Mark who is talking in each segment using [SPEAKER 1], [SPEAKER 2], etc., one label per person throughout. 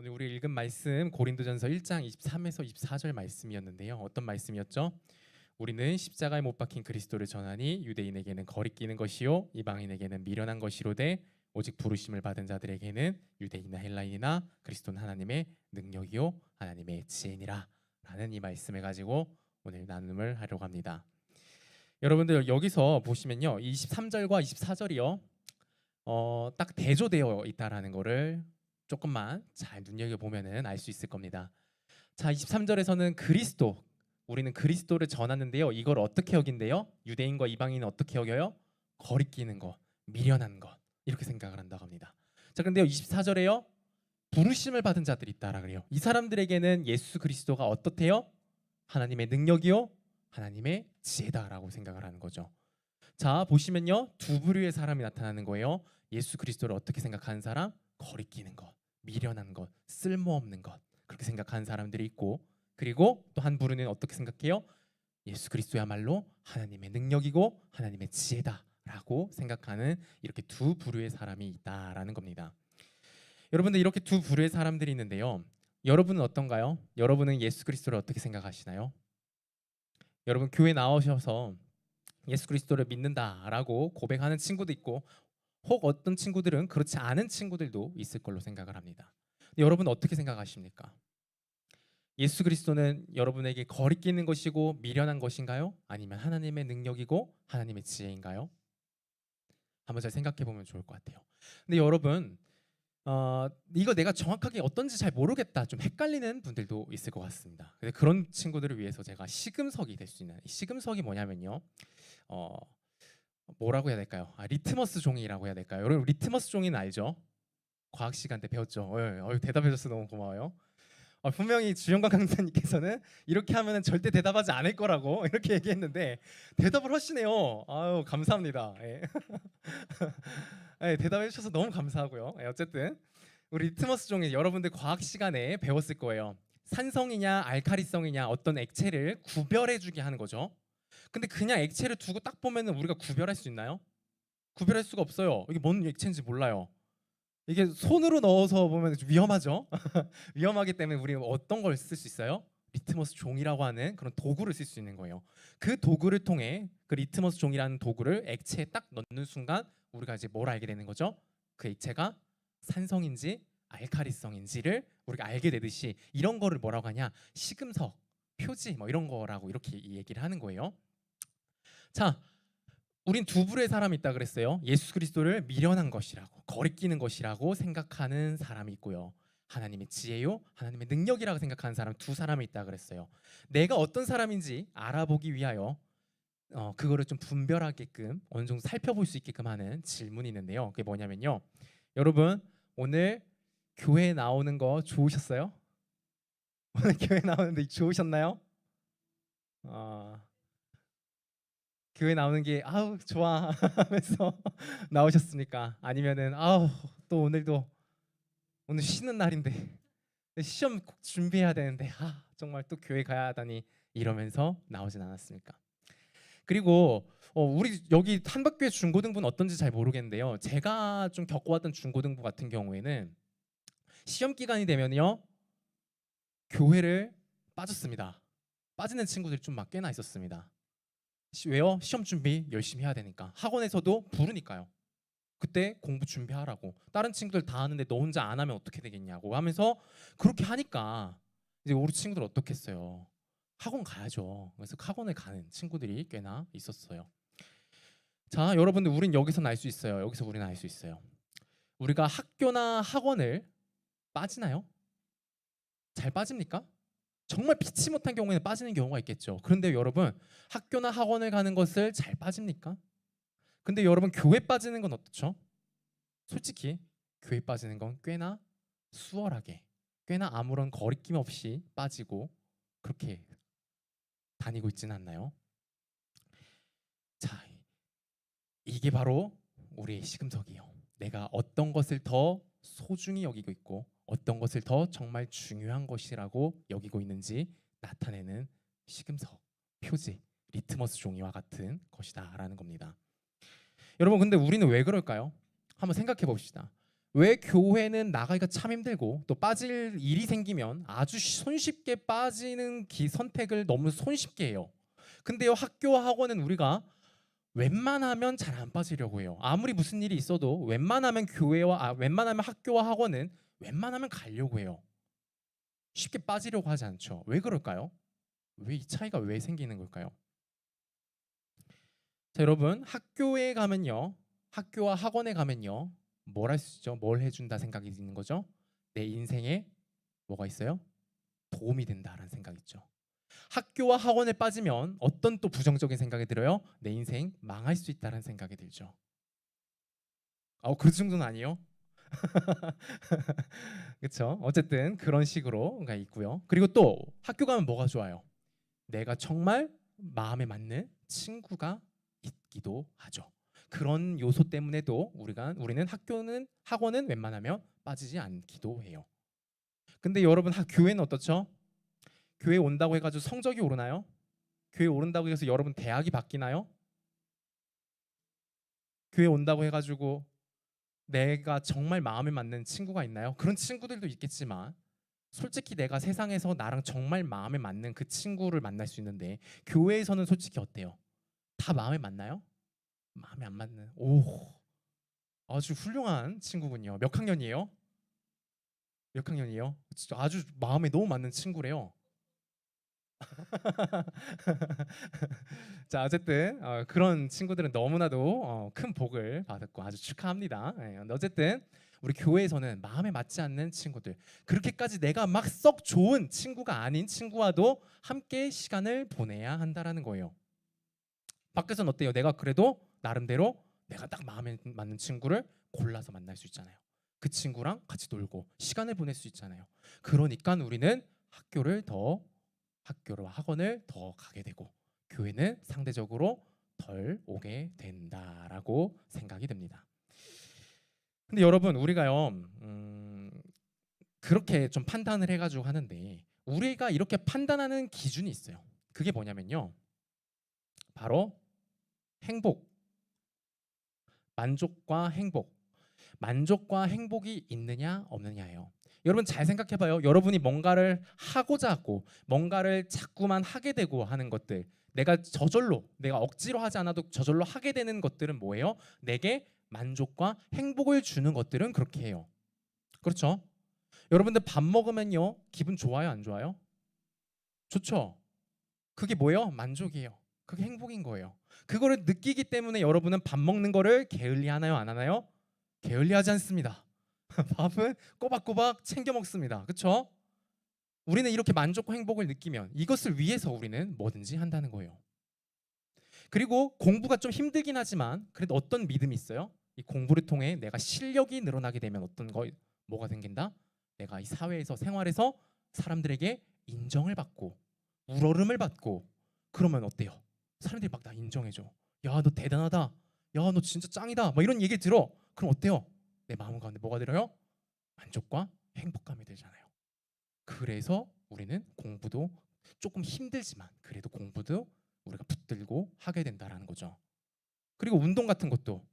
[SPEAKER 1] 오늘 우리 읽은 말씀 고린도전서 1장 23에서 24절 말씀이었는데요. 어떤 말씀이었죠? 우리는 십자가에 못 박힌 그리스도를 전하니 유대인에게는 거리끼는 것이요 이방인에게는 미련한 것이로되 오직 부르심을 받은 자들에게는 유대인이나 헬라인이나 그리스도는 하나님의 능력이요 하나님의 지혜니라 라는 이 말씀을 가지고 오늘 나눔을 하려고 합니다. 여러분들 여기서 보시면요, 23절과 24절이요 딱 대조되어 있다라는 거를 조금만 잘 눈여겨보면 알 수 있을 겁니다. 자, 23절에서는 그리스도, 우리는 그리스도를 전하는데요, 이걸 어떻게 여긴대요? 유대인과 이방인은 어떻게 여겨요? 거리끼는 것, 미련한 것, 이렇게 생각을 한다고 합니다. 자, 그런데요 24절에요, 부르심을 받은 자들이 있다라 그래요. 이 사람들에게는 예수 그리스도가 어떻대요? 하나님의 능력이요 하나님의 지혜다라고 생각을 하는 거죠. 자, 보시면요, 두 부류의 사람이 나타나는 거예요. 예수 그리스도를 어떻게 생각하는 사람? 거리끼는 것, 미련한 것, 쓸모없는 것, 그렇게 생각하는 사람들이 있고, 그리고 또 한 부류는 어떻게 생각해요? 예수 그리스도야말로 하나님의 능력이고 하나님의 지혜다라고 생각하는 이렇게 두 부류의 사람이 있다라는 겁니다. 여러분들, 이렇게 두 부류의 사람들이 있는데요, 여러분은 어떤가요? 여러분은 예수 그리스도를 어떻게 생각하시나요? 여러분, 교회 나오셔서 예수 그리스도를 믿는다라고 고백하는 친구도 있고, 혹 어떤 친구들은 그렇지 않은 친구들도 있을 걸로 생각을 합니다. 근데 여러분 어떻게 생각하십니까? 예수 그리스도는 여러분에게 거리끼는 것이고 미련한 것인가요? 아니면 하나님의 능력이고 하나님의 지혜인가요? 한번 잘 생각해 보면 좋을 것 같아요. 근데 여러분, 이거 내가 정확하게 어떤지 잘 모르겠다, 좀 헷갈리는 분들도 있을 것 같습니다. 근데 그런 친구들을 위해서 제가 시금석이 될 수 있는, 이 시금석이 뭐냐면요, 어, 뭐라고 해야 될까요? 리트머스 종이라고 해야 될까요? 여러분, 리트머스 종이는 알죠? 과학 시간 때 배웠죠. 대답해줘서 너무 고마워요. 분명히 주영관 강사님께서는 이렇게 하면 절대 대답하지 않을 거라고 이렇게 얘기했는데 대답을 하시네요. 아유, 감사합니다. 예. 예, 대답해 주셔서 너무 감사하고요. 예, 어쨌든 우리 리트머스 종이 여러분들 과학 시간에 배웠을 거예요. 산성이냐 알카리성이냐 어떤 액체를 구별해 주게 하는 거죠. 근데 그냥 액체를 두고 딱 보면 우리가 구별할 수 있나요? 구별할 수가 없어요. 이게 뭔 액체인지 몰라요. 이게 손으로 넣어서 보면 위험하죠. 위험하기 때문에 우리 어떤 걸 쓸 수 있어요? 리트머스 종이라고 하는 그런 도구를 쓸 수 있는 거예요. 그 도구를 통해, 그 리트머스 종이라는 도구를 액체에 딱 넣는 순간 우리가 이제 뭘 알게 되는 거죠? 그 액체가 산성인지 알카리성인지를 우리가 알게 되듯이, 이런 거를 뭐라고 하냐? 시금석, 표지, 뭐 이런 거라고 이렇게 얘기를 하는 거예요. 자, 우린 두 부류의 사람이 있다 그랬어요. 예수 그리스도를 미련한 것이라고, 거리끼는 것이라고 생각하는 사람이 있고요, 하나님의 지혜요 하나님의 능력이라고 생각하는 사람, 두 사람이 있다 그랬어요. 내가 어떤 사람인지 알아보기 위하여 그거를 좀 분별하게끔, 어느 정도 살펴볼 수 있게끔 하는 질문이 있는데요, 그게 뭐냐면요, 여러분 오늘 교회 나오는 거 좋으셨어요? 오늘 교회 나오는데 좋으셨나요? 교회 나오는 게 아우 좋아 하면서 나오셨습니까? 아니면은 아우, 또 오늘도 오늘 쉬는 날인데 시험 꼭 준비해야 되는데 정말 또 교회 가야 하다니 이러면서 나오진 않았습니까? 그리고 우리 여기 한박교회 중고등부는 어떤지 잘 모르겠는데요, 제가 좀 겪어왔던 중고등부 같은 경우에는 시험 기간이 되면요 교회를 빠졌습니다. 빠지는 친구들이 좀 막 꽤나 있었습니다. 왜요? 시험 준비 열심히 해야 되니까. 학원에서도 부르니까요. 그때 공부 준비하라고. 다른 친구들 다 하는데 너 혼자 안 하면 어떻게 되겠냐고 하면서 그렇게 하니까 이제 우리 친구들 어떻겠어요? 학원 가야죠. 그래서 학원을 가는 친구들이 꽤나 있었어요. 자, 여러분들, 우린 여기서 알 수 있어요. 여기서 우리는 알 수 있어요. 우리가 학교나 학원을 빠지나요? 잘 빠집니까? 정말 피치 못한 경우에는 빠지는 경우가 있겠죠. 그런데 여러분, 학교나 학원을 가는 것을 잘 빠집니까? 근데 여러분, 교회 빠지는 건 어떻죠? 솔직히 교회 빠지는 건 꽤나 수월하게, 꽤나 아무런 거리낌 없이 빠지고 그렇게 다니고 있지는 않나요? 자, 이게 바로 우리의 시금석이에요. 내가 어떤 것을 더 소중히 여기고 있고 어떤 것을 더 정말 중요한 것이라고 여기고 있는지 나타내는 시금석, 표지, 리트머스 종이와 같은 것이다라는 겁니다. 여러분, 근데 우리는 왜 그럴까요? 한번 생각해 봅시다. 왜 교회는 나가기가 참 힘들고 또 빠질 일이 생기면 아주 손쉽게 빠지는 선택을 너무 손쉽게 해요. 근데요, 학교와 학원은 우리가 웬만하면 잘 안 빠지려고 해요. 아무리 무슨 일이 있어도 웬만하면 학교와 학원은 웬만하면 가려고 해요. 쉽게 빠지려고 하지 않죠. 왜 그럴까요? 왜 이 차이가 왜 생기는 걸까요? 자, 여러분, 학교에 가면요, 학교와 학원에 가면요, 뭘 할 수 있죠? 뭘 해준다 생각이 드는 거죠? 내 인생에 뭐가 있어요? 도움이 된다라는 생각이 있죠. 학교와 학원에 빠지면 어떤 또 부정적인 생각이 들어요? 내 인생 망할 수 있다는 생각이 들죠. 그 정도는 아니에요. 그렇죠? 어쨌든 그런 식으로가 있고요. 그리고 또 학교 가면 뭐가 좋아요? 내가 정말 마음에 맞는 친구가 있기도 하죠. 그런 요소 때문에도 우리는 학원은 웬만하면 빠지지 않기도 해요. 근데 여러분, 교회는 어떻죠? 교회 온다고 해가지고 성적이 오르나요? 교회 오른다고 해서 여러분 대학이 바뀌나요? 교회 온다고 해가지고 내가 정말 마음에 맞는 친구가 있나요? 그런 친구들도 있겠지만 솔직히 내가 세상에서 나랑 정말 마음에 맞는 그 친구를 만날 수 있는데 교회에서는 솔직히 어때요? 다 마음에 맞나요? 마음에 안 맞는. 오, 아주 훌륭한 친구군요. 몇 학년이에요? 몇 학년이에요? 진짜 아주 마음에 너무 맞는 친구래요. 자, 어쨌든 그런 친구들은 너무나도 큰 복을 받았고 아주 축하합니다. 근데 어쨌든 우리 교회에서는 마음에 맞지 않는 친구들, 그렇게까지 내가 막 썩 좋은 친구가 아닌 친구와도 함께 시간을 보내야 한다라는 거예요. 밖에서는 어때요? 내가 그래도 나름대로 내가 딱 마음에 맞는 친구를 골라서 만날 수 있잖아요. 그 친구랑 같이 놀고 시간을 보낼 수 있잖아요. 그러니까 우리는 학교로 학원을 더 가게 되고 교회는 상대적으로 덜 오게 된다라고 생각이 듭니다. 근데 여러분, 우리가요, 그렇게 좀 판단을 해가지고 하는데 우리가 이렇게 판단하는 기준이 있어요. 그게 뭐냐면요, 바로 행복, 만족과 행복, 만족과 행복이 있느냐 없느냐예요. 여러분 잘 생각해봐요. 여러분이 뭔가를 하고자 하고 뭔가를 자꾸만 하게 되고 하는 것들, 내가 억지로 하지 않아도 저절로 하게 되는 것들은 뭐예요? 내게 만족과 행복을 주는 것들은 그렇게 해요. 그렇죠? 여러분들 밥 먹으면요, 기분 좋아요, 안 좋아요? 좋죠? 그게 뭐예요? 만족이에요. 그게 행복인 거예요. 그거를 느끼기 때문에 여러분은 밥 먹는 거를 게을리하나요, 안 하나요? 게을리하지 않습니다. 밥은 꼬박꼬박 챙겨 먹습니다. 그렇죠? 우리는 이렇게 만족과 행복을 느끼면 이것을 위해서 우리는 뭐든지 한다는 거예요. 그리고 공부가 좀 힘들긴 하지만 그래도 어떤 믿음이 있어요? 이 공부를 통해 내가 실력이 늘어나게 되면 뭐가 생긴다? 내가 이 사회에서 생활에서 사람들에게 인정을 받고 우러름을 받고 그러면 어때요? 사람들이 막 나 인정해줘. 야, 너 대단하다. 야, 너 진짜 짱이다. 막 이런 얘기 들어. 그럼 어때요? 내 마음 가운데 뭐가 들어요? 만족과 행복감이 들잖아요. 그래서 우리는 공부도 조금 힘들지만 그래도 공부도 우리가 붙들고 하게 된다라는 거죠. 그리고 운동 같은 것도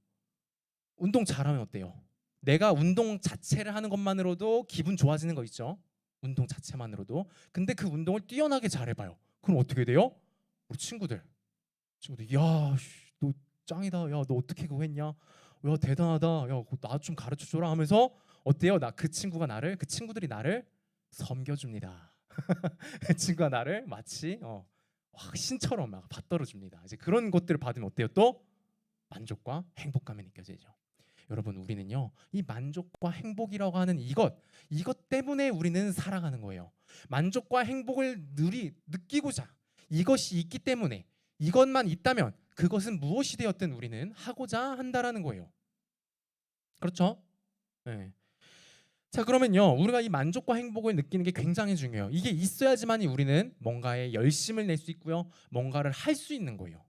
[SPEAKER 1] 운동 잘하면 어때요? 내가 운동 자체를 하는 것만으로도 기분 좋아지는 거 있죠. 운동 자체만으로도. 근데 그 운동을 뛰어나게 잘해봐요. 그럼 어떻게 돼요? 우리 친구들, 야, 너 짱이다. 야, 너 어떻게 그거 했냐? 야, 대단하다. 야, 나 좀 가르쳐 줘라 하면서 어때요? 그 친구들이 나를 섬겨줍니다. 그 친구가 나를 마치 신처럼 막 받들어 줍니다. 이제 그런 것들을 받으면 어때요? 또 만족과 행복감이 느껴지죠. 여러분, 우리는요, 이 만족과 행복이라고 하는 이것 때문에 우리는 살아가는 거예요. 만족과 행복을 느끼고자 이것이 있기 때문에 이것만 있다면 그것은 무엇이 되었든 우리는 하고자 한다라는 거예요. 그렇죠? 네. 자, 그러면요, 우리가 이 만족과 행복을 느끼는 게 굉장히 중요해요. 이게 있어야지만이 우리는 뭔가에 열심을 낼 수 있고요, 뭔가를 할 수 있는 거예요.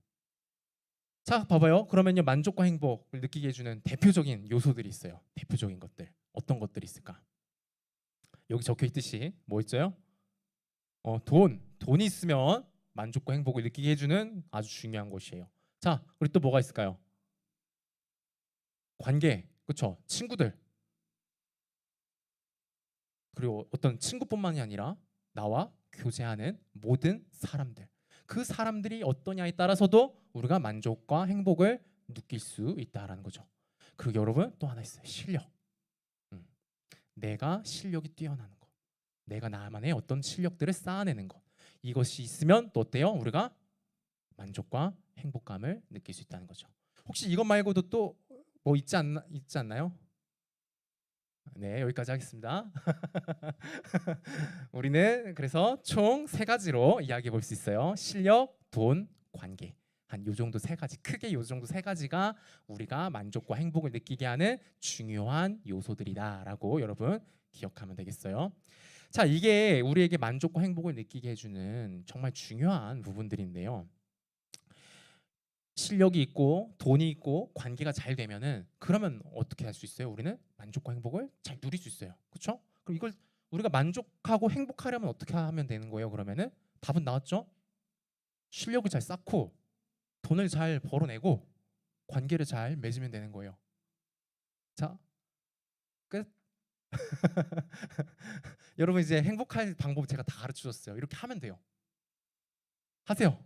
[SPEAKER 1] 자, 봐봐요. 그러면요, 만족과 행복을 느끼게 해주는 대표적인 요소들이 있어요. 대표적인 것들, 어떤 것들이 있을까? 여기 적혀 있듯이 뭐 있어요? 돈이 있으면 만족과 행복을 느끼게 해주는 아주 중요한 것이에요. 자, 그리고 또 뭐가 있을까요? 관계, 그렇죠? 친구들. 그리고 어떤 친구뿐만이 아니라 나와 교제하는 모든 사람들, 그 사람들이 어떠냐에 따라서도 우리가 만족과 행복을 느낄 수 있다라는 거죠. 그리고 여러분 또 하나 있어요. 실력. 음, 내가 실력이 뛰어나는 것, 내가 나만의 어떤 실력들을 쌓아내는 것, 이것이 있으면 또 어때요? 우리가 만족과 행복감을 느낄 수 있다는 거죠. 혹시 이것 말고도 또 뭐 있지 않나요? 네, 여기까지 하겠습니다. 우리는 그래서 총 세 가지로 이야기해 볼 수 있어요. 실력, 돈, 관계. 한 요 정도 세 가지, 크게 요 정도 세 가지가 우리가 만족과 행복을 느끼게 하는 중요한 요소들이다라고 여러분 기억하면 되겠어요. 자, 이게 우리에게 만족과 행복을 느끼게 해주는 정말 중요한 부분들인데요. 실력이 있고 돈이 있고 관계가 잘 되면은 그러면 어떻게 할 수 있어요? 우리는 만족과 행복을 잘 누릴 수 있어요. 그렇죠? 그럼 이걸 우리가 만족하고 행복하려면 어떻게 하면 되는 거예요? 그러면은 답은 나왔죠? 실력을 잘 쌓고 돈을 잘 벌어내고 관계를 잘 맺으면 되는 거예요. 자, 끝. 여러분 이제 행복할 방법 제가 다 가르쳐 줬어요. 이렇게 하면 돼요. 하세요.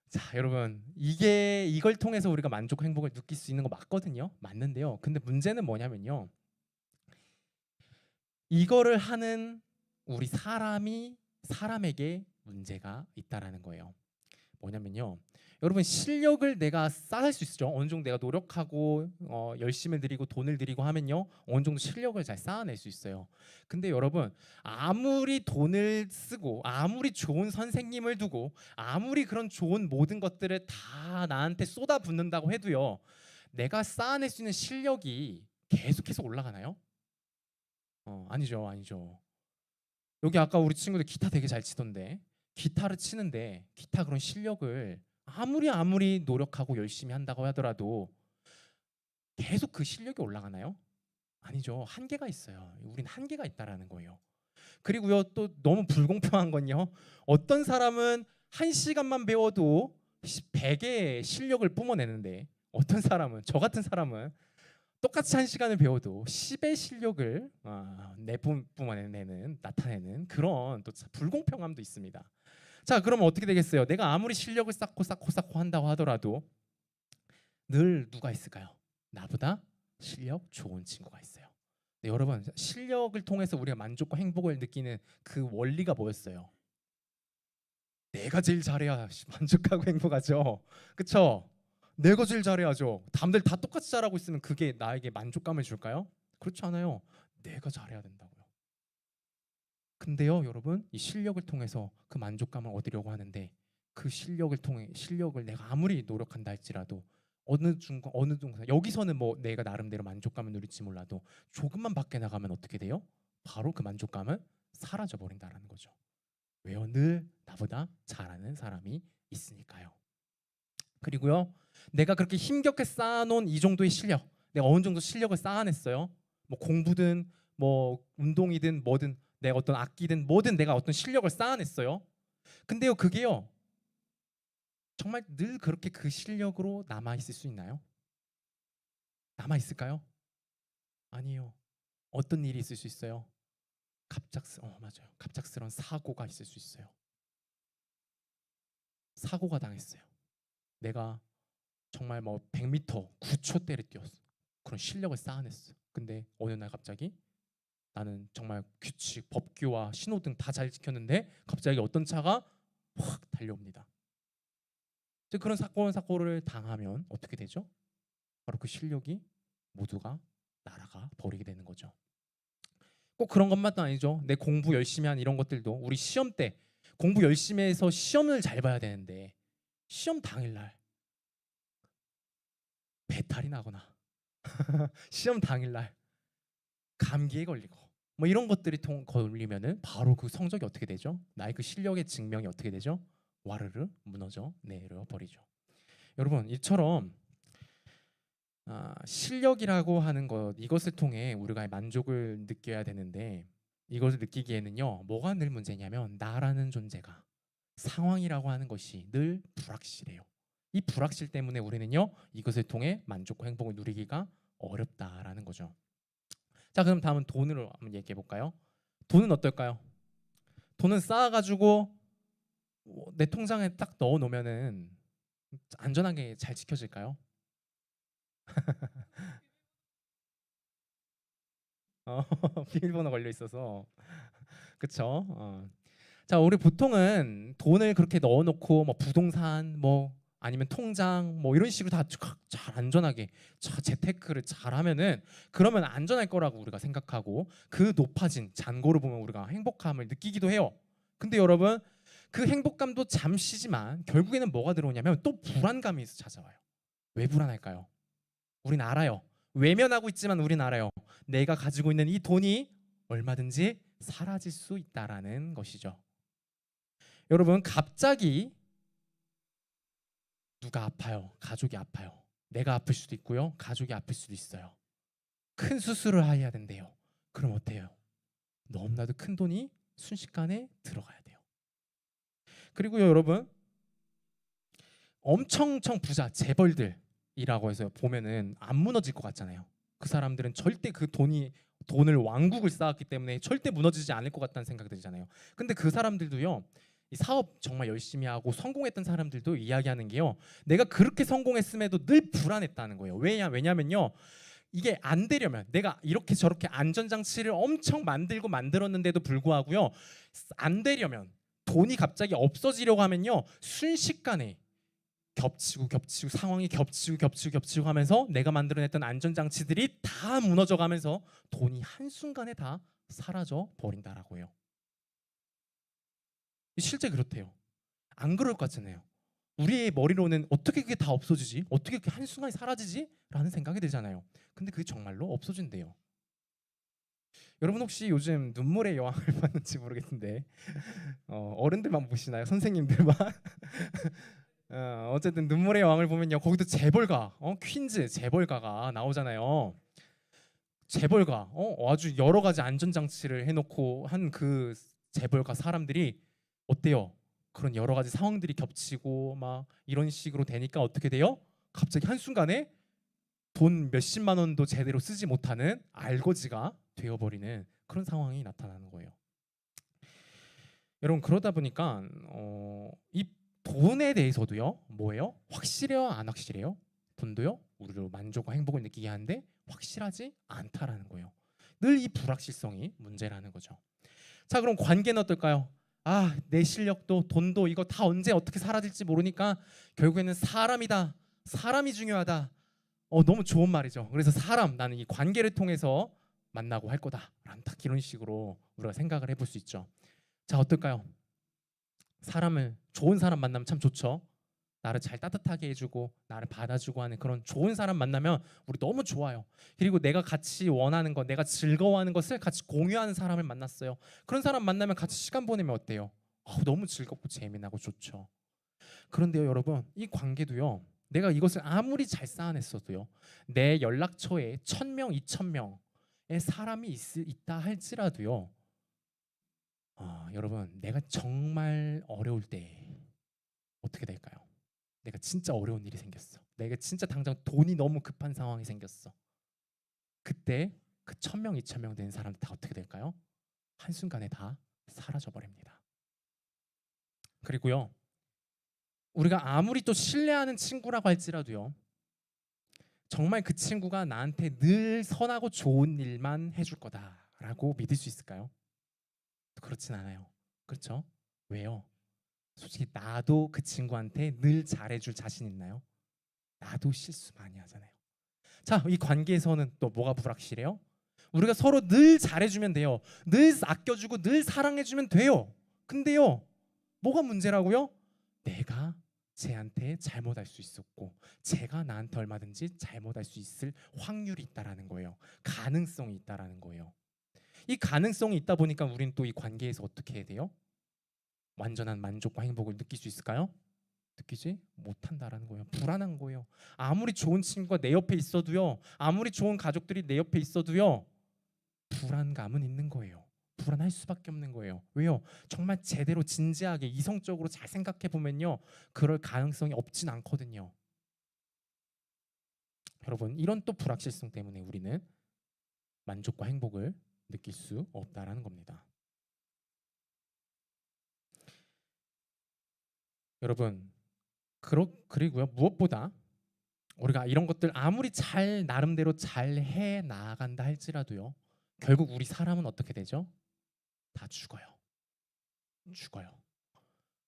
[SPEAKER 1] 자, 여러분 이게 이걸 통해서 우리가 만족 행복을 느낄 수 있는 거 맞거든요. 맞는데요. 근데 문제는 뭐냐면요. 이거를 하는 우리 사람에게 문제가 있다라는 거예요. 뭐냐면요. 여러분 실력을 내가 쌓을 수 있죠. 어느 정도 내가 노력하고 열심을 들이고 돈을 들이고 하면요. 어느 정도 실력을 잘 쌓아낼 수 있어요. 근데 여러분 아무리 돈을 쓰고 아무리 좋은 선생님을 두고 아무리 그런 좋은 모든 것들을 다 나한테 쏟아붓는다고 해도요. 내가 쌓아낼 수 있는 실력이 계속해서 올라가나요? 아니죠, 아니죠. 여기 아까 우리 친구들 기타 되게 잘 치던데 기타를 치는데 기타 그런 실력을 아무리 노력하고 열심히 한다고 하더라도 계속 그 실력이 올라가나요? 아니죠. 한계가 있어요. 우린 한계가 있다라는 거예요. 그리고요 또 너무 불공평한 건요. 어떤 사람은 1시간만 배워도 100의 실력을 뿜어내는데 어떤 사람은 저 같은 사람은 똑같이 1시간을 배워도 10의 실력을 내뿜어내는 나타내는 그런 또 불공평함도 있습니다. 자, 그러면 어떻게 되겠어요? 내가 아무리 실력을 쌓고 한다고 하더라도 늘 누가 있을까요? 나보다 실력 좋은 친구가 있어요. 네, 여러분 실력을 통해서 우리가 만족과 행복을 느끼는 그 원리가 뭐였어요? 내가 제일 잘해야 만족하고 행복하죠. 그쵸? 내가 제일 잘해야죠. 남들 다 똑같이 잘하고 있으면 그게 나에게 만족감을 줄까요? 그렇지 않아요. 내가 잘해야 된다고요. 근데요, 여러분, 이 실력을 통해서 그 만족감을 얻으려고 하는데 그 실력을 통해 실력을 내가 아무리 노력한다 할지라도 어느 중간 여기서는 뭐 내가 나름대로 만족감을 누릴지 몰라도 조금만 밖에 나가면 어떻게 돼요? 바로 그 만족감은 사라져 버린다라는 거죠. 왜요? 늘 나보다 잘하는 사람이 있으니까요. 그리고요, 내가 그렇게 힘겹게 쌓아놓은 이 정도의 실력, 내가 어느 정도 실력을 쌓아냈어요. 뭐 공부든 뭐 운동이든 뭐든 내가 어떤 악기든 뭐든 내가 어떤 실력을 쌓아냈어요. 근데요, 그게요, 정말 늘 그렇게 그 실력으로 남아 있을 수 있나요? 남아 있을까요? 아니요. 어떤 일이 있을 수 있어요? 맞아요. 갑작스러운 사고가 있을 수 있어요. 사고가 당했어요. 내가 정말 뭐 100m 9초대를 뛰었어. 그런 실력을 쌓아냈어. 근데 어느 날 갑자기 나는 정말 규칙, 법규와 신호등 다 잘 지켰는데 갑자기 어떤 차가 확 달려옵니다. 이제 그런 사고를 당하면 어떻게 되죠? 바로 그 실력이 모두가 날아가 버리게 되는 거죠. 꼭 그런 것만도 아니죠. 내 공부 열심히 한 이런 것들도 우리 시험 때 공부 열심히 해서 시험을 잘 봐야 되는데 시험 당일날 배탈이 나거나 시험 당일날 감기에 걸리고 뭐 이런 것들이 걸리면은 바로 그 성적이 어떻게 되죠? 나의 그 실력의 증명이 어떻게 되죠? 와르르 무너져 내려 버리죠. 여러분 이처럼 실력이라고 하는 것 이것을 통해 우리가 만족을 느껴야 되는데 이것을 느끼기에는요 뭐가 늘 문제냐면 나라는 존재가 상황이라고 하는 것이 늘 불확실해요. 이 불확실 때문에 우리는요 이것을 통해 만족과 행복을 누리기가 어렵다라는 거죠. 자, 그럼 다음은 돈으로 한번 얘기해 볼까요? 돈은 어떨까요? 돈은 쌓아가지고 내 통장에 딱 넣어 놓으면은 안전하게 잘 지켜질까요? 어, 비밀번호 걸려 있어서 그쵸? 자, 우리 보통은 돈을 그렇게 넣어놓고 뭐 부동산 뭐 아니면 통장 뭐 이런 식으로 다 잘 안전하게 재테크를 잘 하면은 그러면 안전할 거라고 우리가 생각하고 그 높아진 잔고를 보면 우리가 행복함을 느끼기도 해요. 근데 여러분 그 행복감도 잠시지만 결국에는 뭐가 들어오냐면 또 불안감이 찾아와요. 왜 불안할까요? 우린 알아요. 외면하고 있지만 우린 알아요. 내가 가지고 있는 이 돈이 얼마든지 사라질 수 있다라는 것이죠. 여러분 갑자기 누가 아파요. 가족이 아파요. 내가 아플 수도 있고요. 가족이 아플 수도 있어요. 큰 수술을 해야 된대요. 그럼 어때요? 너무나도 큰 돈이 순식간에 들어가야 돼요. 그리고요, 여러분 엄청 부자 재벌들이라고 해서 보면은 안 무너질 것 같잖아요. 그 사람들은 절대 그 돈을 왕국을 쌓았기 때문에 절대 무너지지 않을 것 같다는 생각이 들잖아요. 근데 그 사람들도요. 이 사업 정말 열심히 하고 성공했던 사람들도 이야기하는 게요. 내가 그렇게 성공했음에도 늘 불안했다는 거예요. 왜냐면요. 이게 안 되려면 내가 이렇게 저렇게 안전장치를 엄청 만들었는데도 불구하고요. 안 되려면 돈이 갑자기 없어지려고 하면요. 순식간에 겹치고 상황이 겹치고 하면서 내가 만들어냈던 안전장치들이 다 무너져가면서 돈이 한순간에 다 사라져 버린다라고 해요. 실제 그렇대요. 안 그럴 것 같잖아요. 우리의 머리로는 어떻게 그게 다 없어지지? 어떻게 그게 한순간에 사라지지? 라는 생각이 들잖아요. 근데 그게 정말로 없어진대요. 여러분 혹시 요즘 눈물의 여왕을 봤는지 모르겠는데 어른들만 보시나요? 선생님들만? 어쨌든 눈물의 여왕을 보면요 거기도 재벌가 퀸즈 재벌가가 나오잖아요. 재벌가 아주 여러 가지 안전장치를 해놓고 한 그 재벌가 사람들이 어때요? 그런 여러 가지 상황들이 겹치고 막 이런 식으로 되니까 어떻게 돼요? 갑자기 한순간에 돈 몇십만 원도 제대로 쓰지 못하는 알거지가 되어버리는 그런 상황이 나타나는 거예요. 여러분 그러다 보니까 이 돈에 대해서도요 뭐예요? 확실해요 안 확실해요? 돈도요 우리로 만족과 행복을 느끼게 하는데 확실하지 않다라는 거예요. 늘 이 불확실성이 문제라는 거죠. 자 그럼 관계는 어떨까요? 내 실력도 돈도 이거 다 언제 어떻게 사라질지 모르니까 결국에는 사람이다. 사람이 중요하다. 너무 좋은 말이죠. 그래서 나는 이 관계를 통해서 만나고 할 거다라는 딱 이런 식으로 우리가 생각을 해볼 수 있죠. 자 어떨까요? 좋은 사람 만나면 참 좋죠. 나를 잘 따뜻하게 해주고 나를 받아주고 하는 그런 좋은 사람 만나면 우리 너무 좋아요. 그리고 내가 같이 원하는 것, 내가 즐거워하는 것을 같이 공유하는 사람을 만났어요. 그런 사람 만나면 같이 시간 보내면 어때요? 너무 즐겁고 재미나고 좋죠. 그런데요, 여러분, 이 관계도요. 내가 이것을 아무리 잘 쌓아냈어도요. 내 연락처에 1,000명, 2,000명의 사람이 있다 할지라도요. 여러분, 내가 정말 어려울 때 어떻게 될까요? 내가 진짜 어려운 일이 생겼어. 내가 진짜 당장 돈이 너무 급한 상황이 생겼어. 그때 그 1,000명, 2,000명 되는 사람들 다 어떻게 될까요? 한순간에 다 사라져 버립니다. 그리고요. 우리가 아무리 또 신뢰하는 친구라고 할지라도요. 정말 그 친구가 나한테 늘 선하고 좋은 일만 해줄 거다라고 믿을 수 있을까요? 그렇진 않아요. 그렇죠? 왜요? 솔직히 나도 그 친구한테 늘 잘해줄 자신 있나요? 나도 실수 많이 하잖아요. 자, 이 관계에서는 또 뭐가 불확실해요? 우리가 서로 늘 잘해주면 돼요. 늘 아껴주고 늘 사랑해주면 돼요. 근데요, 뭐가 문제라고요? 내가 쟤한테 잘못할 수 있었고 제가 나한테 얼마든지 잘못할 수 있을 확률이 있다라는 거예요. 가능성이 있다라는 거예요. 이 가능성이 있다 보니까 우리는 또 이 관계에서 어떻게 해야 돼요? 완전한 만족과 행복을 느낄 수 있을까요? 느끼지 못한다라는 거예요. 불안한 거예요. 아무리 좋은 친구가 내 옆에 있어도요. 아무리 좋은 가족들이 내 옆에 있어도요. 불안감은 있는 거예요. 불안할 수밖에 없는 거예요. 왜요? 정말 제대로 진지하게 이성적으로 잘 생각해 보면요. 그럴 가능성이 없진 않거든요. 여러분, 이런 또 불확실성 때문에 우리는 만족과 행복을 느낄 수 없다라는 겁니다. 여러분, 그리고요, 무엇보다 우리가 이런 것들 아무리 잘 나름대로 잘 해 나간다 할지라도요, 결국 우리 사람은 어떻게 되죠? 다 죽어요. 죽어요.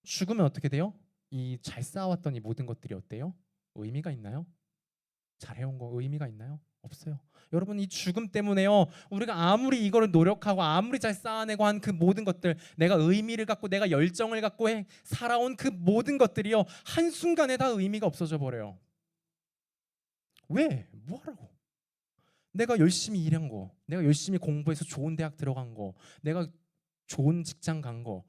[SPEAKER 1] 죽으면 어떻게 돼요? 이 잘 쌓아왔던 이 모든 것들이 어때요? 의미가 있나요? 잘 해온 거 의미가 있나요? 없어요. 여러분, 이 죽음 때문에요, 우리가 아무리 이거를 노력하고 아무리 잘 쌓아내고 한 그 모든 것들, 내가 의미를 갖고 내가 열정을 갖고 살아온 그 모든 것들이요, 한순간에 다 의미가 없어져 버려요. 왜? 뭐하라고? 내가 열심히 일한 거, 내가 열심히 공부해서 좋은 대학 들어간 거, 내가 좋은 직장 간 거,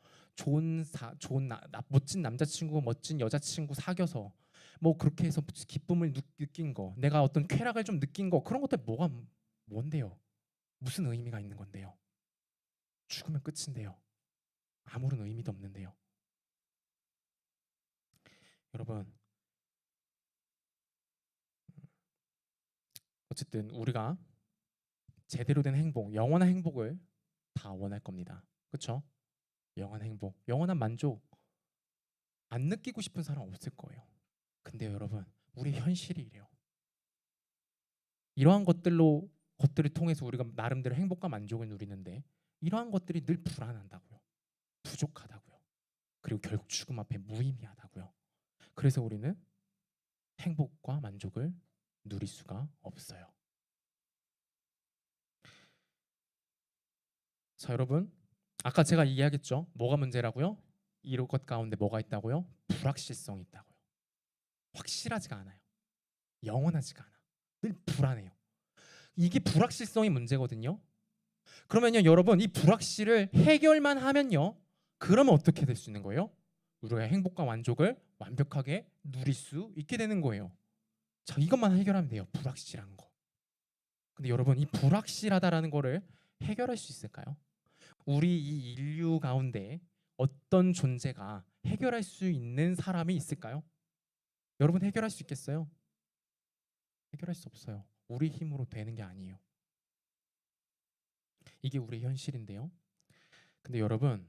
[SPEAKER 1] 멋진 남자친구, 멋진 여자친구 사귀어서 뭐 그렇게 해서 기쁨을 느낀 거, 내가 어떤 쾌락을 좀 느낀 거, 그런 것들 뭔데요? 무슨 의미가 있는 건데요? 죽으면 끝인데요. 아무런 의미도 없는데요. 여러분, 어쨌든 우리가 제대로 된 행복, 영원한 행복을 다 원할 겁니다. 그렇죠? 영원한 행복, 영원한 만족 안 느끼고 싶은 사람 없을 거예요. 근데 여러분, 우리 현실이 이래요. 이러한 것들을 통해서 우리가 나름대로 행복과 만족을 누리는데, 이러한 것들이 늘 불안한다고요. 부족하다고요. 그리고 결국 죽음 앞에 무의미하다고요. 그래서 우리는 행복과 만족을 누릴 수가 없어요. 자, 여러분, 아까 제가 이야기했죠. 뭐가 문제라고요? 이런 것 가운데 뭐가 있다고요? 불확실성이 있다고요. 확실하지가 않아요. 영원하지가 않아. 늘 불안해요. 이게 불확실성이 문제거든요. 그러면요, 여러분, 이 불확실을 해결만 하면요, 그러면 어떻게 될 수 있는 거예요? 우리가 행복과 만족을 완벽하게 누릴 수 있게 되는 거예요. 자, 이것만 해결하면 돼요. 불확실한 거. 근데 여러분, 이 불확실하다라는 거를 해결할 수 있을까요? 우리 이 인류 가운데 어떤 존재가 해결할 수 있는 사람이 있을까요? 여러분, 해결할 수 있겠어요? 해결할 수 없어요. 우리 힘으로 되는 게 아니에요. 이게 우리의 현실인데요. 근데 여러분,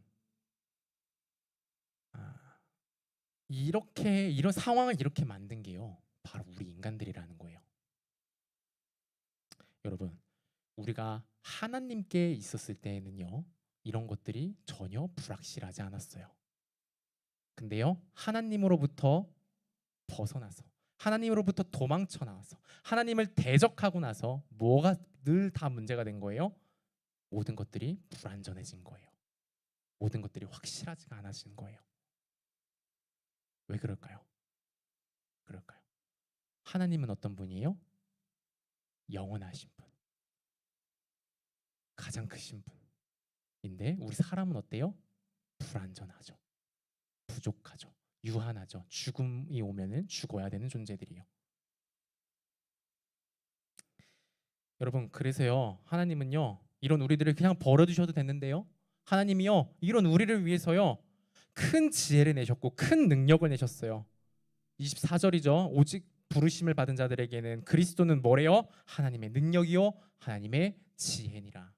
[SPEAKER 1] 아, 이런 상황을 이렇게 만든 게요, 바로 우리 인간들이라는 거예요. 여러분, 우리가 하나님께 있었을 때에는요, 이런 것들이 전혀 불확실하지 않았어요. 근데요, 하나님으로부터 벗어나서, 하나님으로부터 도망쳐 나와서 하나님을 대적하고 나서 뭐가 늘 다 문제가 된 거예요? 모든 것들이 불안전해진 거예요. 모든 것들이 확실하지가 않아진 거예요. 왜 그럴까요? 그럴까요? 하나님은 어떤 분이에요? 영원하신 분, 가장 크신 분인데, 우리 사람은 어때요? 불안전하죠. 부족하죠. 유한하죠. 죽음이 오면은 죽어야 되는 존재들이에요. 여러분, 그래서요, 하나님은요, 이런 우리들을 그냥 버려두셔도 됐는데요, 하나님이요, 이런 우리를 위해서요, 큰 지혜를 내셨고 큰 능력을 내셨어요. 24절이죠. 오직 부르심을 받은 자들에게는 그리스도는 뭐래요? 하나님의 능력이요, 하나님의 지혜니라.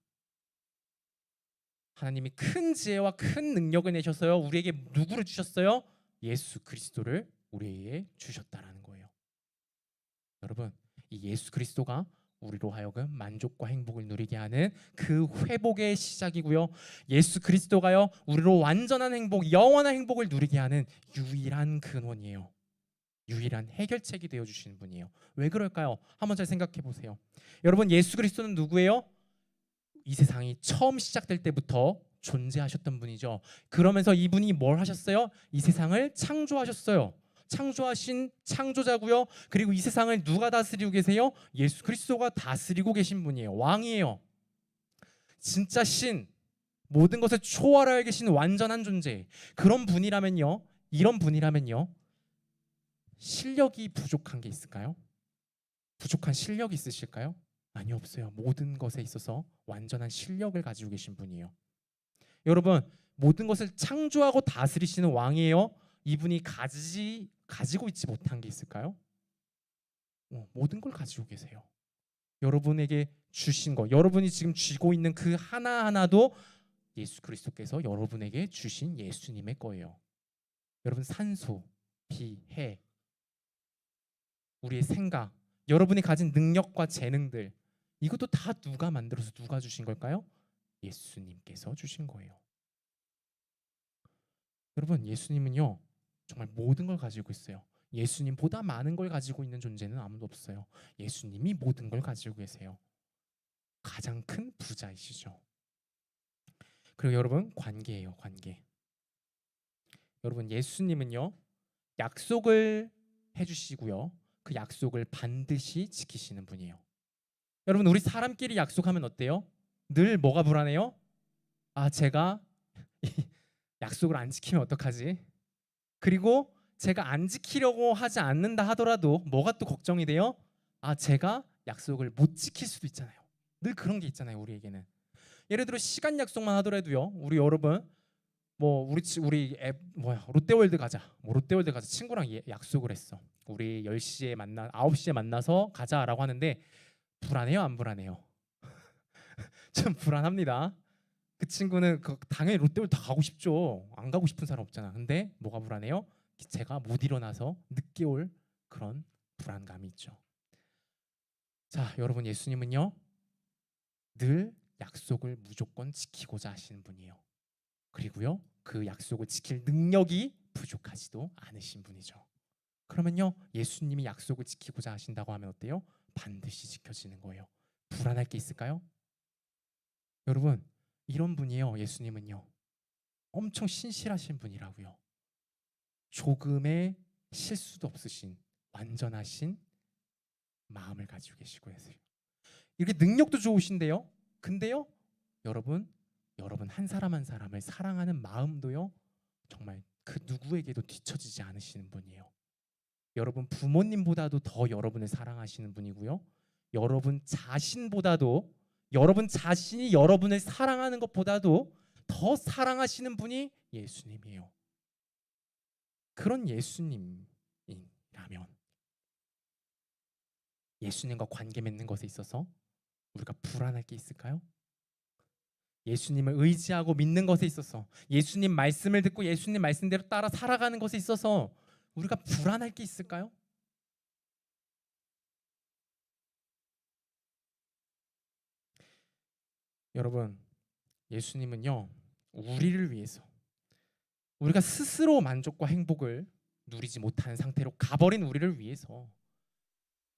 [SPEAKER 1] 하나님이 큰 지혜와 큰 능력을 내셔서요, 우리에게 누구를 주셨어요? 예수 그리스도를 우리에게 주셨다라는 거예요. 여러분, 이 예수 그리스도가 우리로 하여금 만족과 행복을 누리게 하는 그 회복의 시작이고요, 예수 그리스도가요, 우리로 완전한 행복, 영원한 행복을 누리게 하는 유일한 근원이에요. 유일한 해결책이 되어 주시는 분이에요. 왜 그럴까요? 한번 잘 생각해 보세요. 여러분, 예수 그리스도는 누구예요? 이 세상이 처음 시작될 때부터 존재하셨던 분이죠. 그러면서 이분이 뭘 하셨어요? 이 세상을 창조하셨어요. 창조하신 창조자고요. 그리고 이 세상을 누가 다스리고 계세요? 예수 그리스도가 다스리고 계신 분이에요. 왕이에요. 진짜 신, 모든 것을 초월하여 계신 완전한 존재. 그런 분이라면요, 이런 분이라면요, 실력이 부족한 게 있을까요? 부족한 실력이 있으실까요? 아니, 없어요. 모든 것에 있어서 완전한 실력을 가지고 계신 분이에요. 여러분, 모든 것을 창조하고 다스리시는 왕이에요. 이분이 가지고 있지 못한 게 있을까요? 모든 걸 가지고 계세요. 여러분에게 주신 거, 여러분이 지금 쥐고 있는 그 하나하나도 예수 그리스도께서 여러분에게 주신 예수님의 거예요. 여러분, 산소, 비, 해, 우리의 생각, 여러분이 가진 능력과 재능들, 이것도 다 누가 만들어서 누가 주신 걸까요? 예수님께서 주신 거예요. 여러분, 예수님은요 정말 모든 걸 가지고 있어요. 예수님보다 많은 걸 가지고 있는 존재는 아무도 없어요. 예수님이 모든 걸 가지고 계세요. 가장 큰 부자이시죠. 그리고 여러분, 관계예요. 관계. 여러분, 예수님은요 약속을 해주시고요 그 약속을 반드시 지키시는 분이에요. 여러분, 우리 사람끼리 약속하면 어때요? 늘 뭐가 불안해요? 아, 제가 약속을 안 지키면 어떡하지? 그리고 제가 안 지키려고 하지 않는다 하더라도 뭐가 또 걱정이 돼요? 아, 제가 약속을 못 지킬 수도 있잖아요. 늘 그런 게 있잖아요, 우리에게는. 예를 들어 시간 약속만 하더라도요, 우리 여러분 뭐 우리 앱 뭐야 롯데월드 가자. 뭐 롯데월드 가자. 친구랑 약속을 했어. 우리 10시에 만나 9시에 만나서 가자라고 하는데 불안해요, 안 불안해요? 좀 불안합니다. 그 친구는 당연히 롯데월드 다 가고 싶죠. 안 가고 싶은 사람 없잖아. 근데 뭐가 불안해요? 제가 못 일어나서 늦게 올 그런 불안감이 있죠. 자, 여러분, 예수님은요 늘 약속을 무조건 지키고자 하시는 분이에요. 그리고요 그 약속을 지킬 능력이 부족하지도 않으신 분이죠. 그러면요 예수님이 약속을 지키고자 하신다고 하면 어때요? 반드시 지켜지는 거예요. 불안할 게 있을까요? 여러분, 이런 분이에요. 예수님은요 엄청 신실하신 분이라고요. 조금의 실수도 없으신 완전하신 마음을 가지고 계시고 계세요. 이렇게 능력도 좋으신데요. 근데요, 여러분 한 사람 한 사람을 사랑하는 마음도요. 정말 그 누구에게도 뒤처지지 않으시는 분이에요. 여러분 부모님보다도 더 여러분을 사랑하시는 분이고요. 여러분 자신보다도 여러분 자신이 여러분을 사랑하는 것보다도 더 사랑하시는 분이 예수님이에요. 그런 예수님이라면 예수님과 관계 맺는 것에 있어서 우리가 불안할 게 있을까요? 예수님을 의지하고 믿는 것에 있어서 예수님 말씀을 듣고 예수님 말씀대로 따라 살아가는 것에 있어서 우리가 불안할 게 있을까요? 여러분, 예수님은요 우리를 위해서 우리가 스스로 만족과 행복을 누리지 못하는 상태로 가버린 우리를 위해서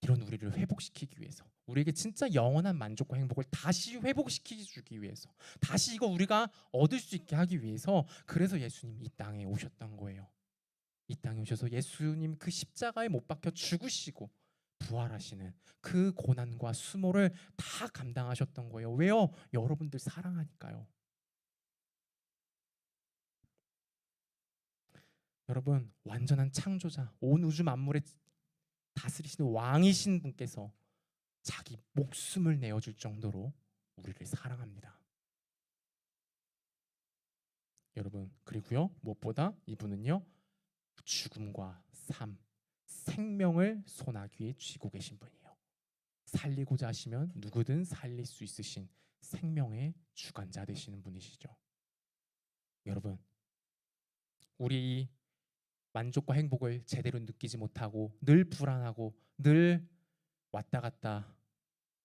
[SPEAKER 1] 이런 우리를 회복시키기 위해서 우리에게 진짜 영원한 만족과 행복을 다시 회복시키기 주기 위해서 다시 이거 우리가 얻을 수 있게 하기 위해서 그래서 예수님이 이 땅에 오셨던 거예요. 이 땅에 오셔서 예수님 그 십자가에 못 박혀 죽으시고 부활하시는 그 고난과 수모를 다 감당하셨던 거예요. 왜요? 여러분들 사랑하니까요. 여러분, 완전한 창조자, 온 우주 만물의 다스리시는 왕이신 분께서 자기 목숨을 내어줄 정도로 우리를 사랑합니다. 여러분, 그리고요 무엇보다 이분은요 죽음과 삶, 생명을 손아귀에 쥐고 계신 분이에요. 살리고자 하시면 누구든 살릴 수 있으신 생명의 주관자 되시는 분이시죠. 여러분, 우리 이 만족과 행복을 제대로 느끼지 못하고 늘 불안하고 늘 왔다 갔다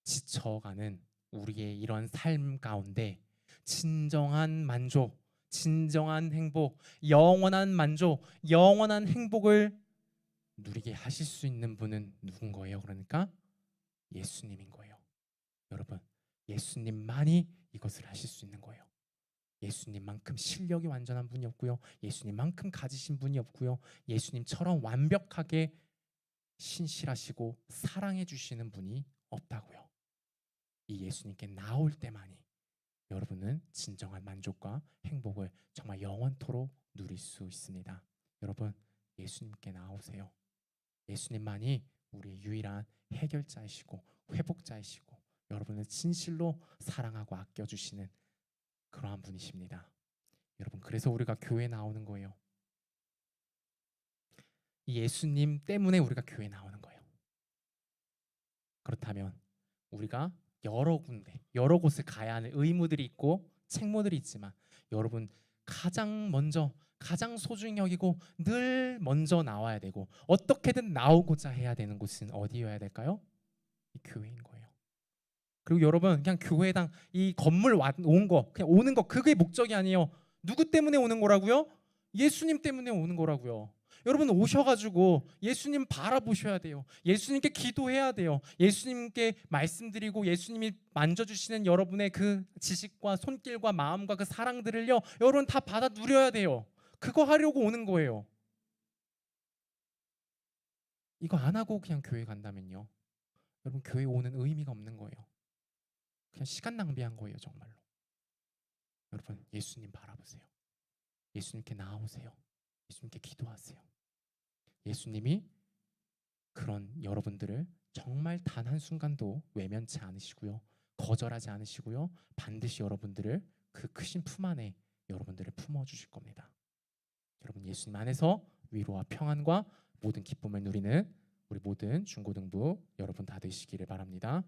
[SPEAKER 1] 지쳐가는 우리의 이런 삶 가운데 진정한 만족, 진정한 행복, 영원한 만족, 영원한 행복을 누리게 하실 수 있는 분은 누군 거예요? 그러니까 예수님인 거예요. 여러분, 예수님만이 이것을 하실 수 있는 거예요. 예수님만큼 실력이 완전한 분이 없고요. 예수님만큼 가지신 분이 없고요. 예수님처럼 완벽하게 신실하시고 사랑해 주시는 분이 없다고요. 이 예수님께 나올 때만이 여러분은 진정한 만족과 행복을 정말 영원토록 누릴 수 있습니다. 여러분, 예수님께 나오세요. 예수님만이 우리의 유일한 해결자이시고 회복자이시고 여러분을 진실로 사랑하고 아껴주시는 그러한 분이십니다. 여러분, 그래서 우리가 교회에 나오는 거예요. 이 예수님 때문에 우리가 교회에 나오는 거예요. 그렇다면 우리가 여러 군데, 여러 곳을 가야 하는 의무들이 있고 책무들이 있지만 여러분 가장 먼저 가장 소중히 여기고 늘 먼저 나와야 되고 어떻게든 나오고자 해야 되는 곳은 어디여야 될까요? 이 교회인 거예요. 그리고 여러분 그냥 교회당 이 건물 온 거 그냥 오는 거 그게 목적이 아니에요. 누구 때문에 오는 거라고요? 예수님 때문에 오는 거라고요. 여러분 오셔가지고 예수님 바라보셔야 돼요. 예수님께 기도해야 돼요. 예수님께 말씀드리고 예수님이 만져주시는 여러분의 그 지식과 손길과 마음과 그 사랑들을요 여러분 다 받아 누려야 돼요. 그거 하려고 오는 거예요. 이거 안 하고 그냥 교회 간다면요 여러분 교회 오는 의미가 없는 거예요. 그냥 시간 낭비한 거예요 정말로. 여러분 예수님 바라보세요. 예수님께 나아오세요. 예수님께 기도하세요. 예수님이 그런 여러분들을 정말 단 한순간도 외면치 않으시고요. 거절하지 않으시고요. 반드시 여러분들을 그 크신 품 안에 여러분들을 품어주실 겁니다. 여러분 예수님 안에서 위로와 평안과 모든 기쁨을 누리는 우리 모든 중고등부 여러분 다 되시기를 바랍니다.